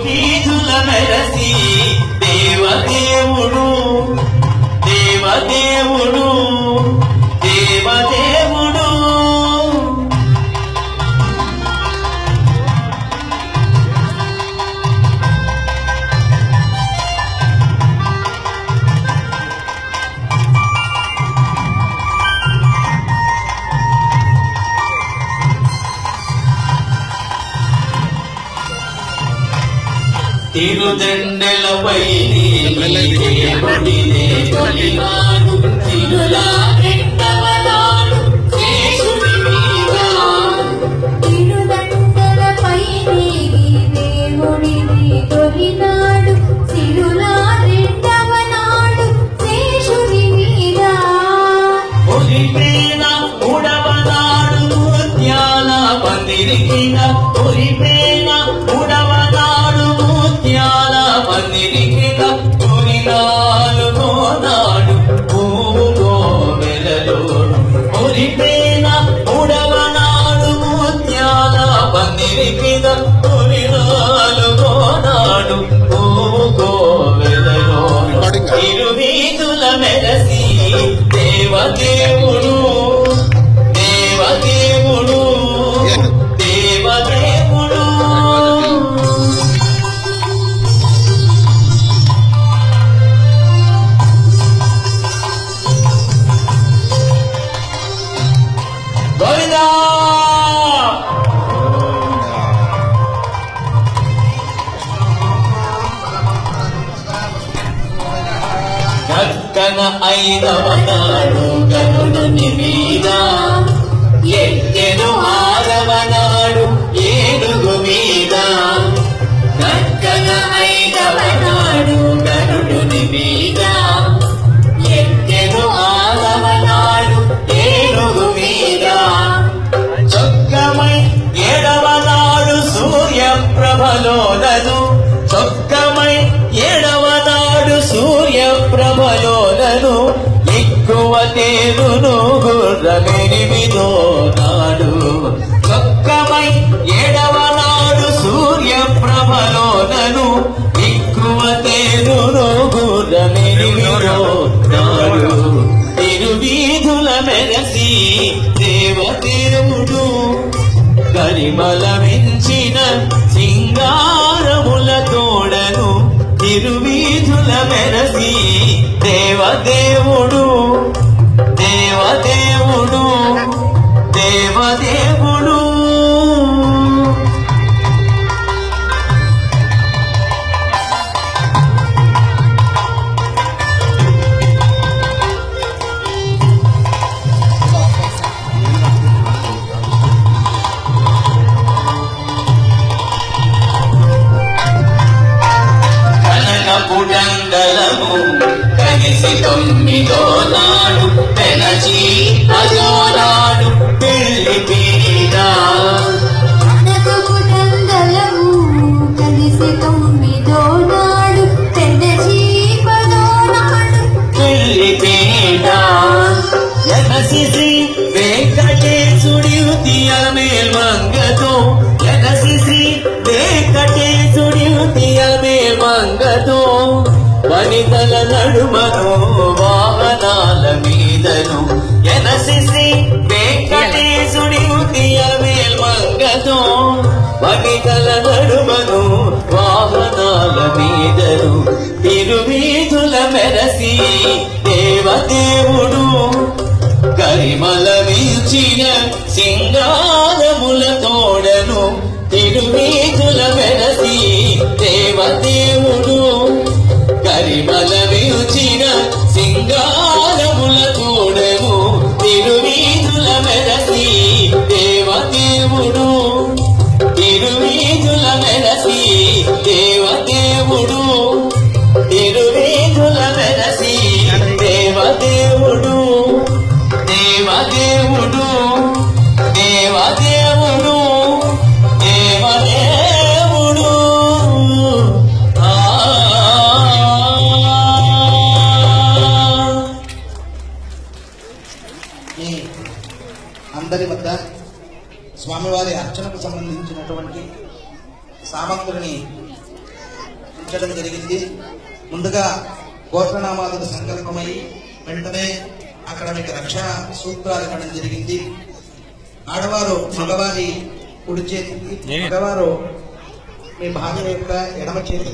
తిరువీధుల మెరసి దేవదేవుడు దేవదేవుడు దేవదేవుడు తిరుదండలపై దేవుడినే కొలినాడు తిరులా రెండవనాడు శేషుని మీద తిరుదండలపై దేవుడిని కొలినాడు తిరులా రెండవనాడు శేషుని మీద ఒలిపేన ఉడవనాడు ముత్యాల పందిరికిన ఒలిపేన ఉడవనాడు ముత్యాల పందిరికిన తొలినాలుగో నాడు పూగో వెలలోడు ఒలిపేన ఉడవనాడు ముత్యాల పందిరికిన తొలినాలుగో నాడు పూగో వెలలోడు తిరువీధుల మెరసి దేవదేవుడు దేవదేవుడు దేవదేవుడు గోవిందా చక్కన ఐదవనాడు గరుడుని మీద ఎక్కెను ఆరవనాడు ఏనుగు మీద చక్కన ఐదవనాడు గరుడుని మీద ఎక్కెను ఆరవనాడు ఏనుగు మీద చొక్కమై ఏడవనాడు సూర్యప్రభలోనను చొక్కమై ఏడవనాడు సూర్యప్రభలోనను ఎక్కువ తేరును గుర్రమెనిమిదో నాడు చొక్కమై ఏడవనాడు సూర్యప్రభలోనను ఎక్కువ తేరును గుర్రమెనిమిదో నాడు తిరువీధుల మెరసి దేవదేవుడు కరిమల మించిన సింగారముల తోడను తిరువీధుల మెరసి దేవదేవుడు దేవదేవుడు దేవదేవుడు పుటంగలము కలిసి తొమ్మిదో నాడు పెనచి అదో నాడు పెళ్లి పీడ పుటంగలము కలిసి తొమ్మిదో నాడు పెనచి పదో నాడు పెళ్లి పీడ ఎనసిసి వెంకటేశుడి ఉతియమేల్ మంగతో ఎనసిసి వెంకటేశుడి ఉతియమేల్ మంగతో వనితల నడుమను వాహనాల మీదను ఎనసిసి వెంకటేశుడి ఉతియమేల్ మంగతో వనితల నడుమను వాహనాల మీదను తిరువీధుల మెరసి దేవదేవుడు కరిమల మించిన సింగారముల తోడను తిరువీధుల మెరసి దేవదేవుడు కరిమల మించిన సింగారముల తోడను తిరువీధుల మెరసి దేవదేవుడు తిరువీధుల మెరసి దేవదేవుడు తిరువీధుల మెరసి దేవదేవుడు దేవదేవుడు దేవదేవుడు దేవదేవుడు అందరి వద్ద స్వామివారి అర్చనకు సంబంధించినటువంటి సామగ్రిని ఉంచడం జరిగింది. ముందుగా గోత్రనామాలకు సంకల్పమై వెంటనే అక్కడ మీకు రక్షా సూత్రాలు ఇవ్వడం జరిగింది. ఆడవారు మగవారి కుడి చేతికి, మగవారు మీ భార్య యొక్క ఎడమ చేతి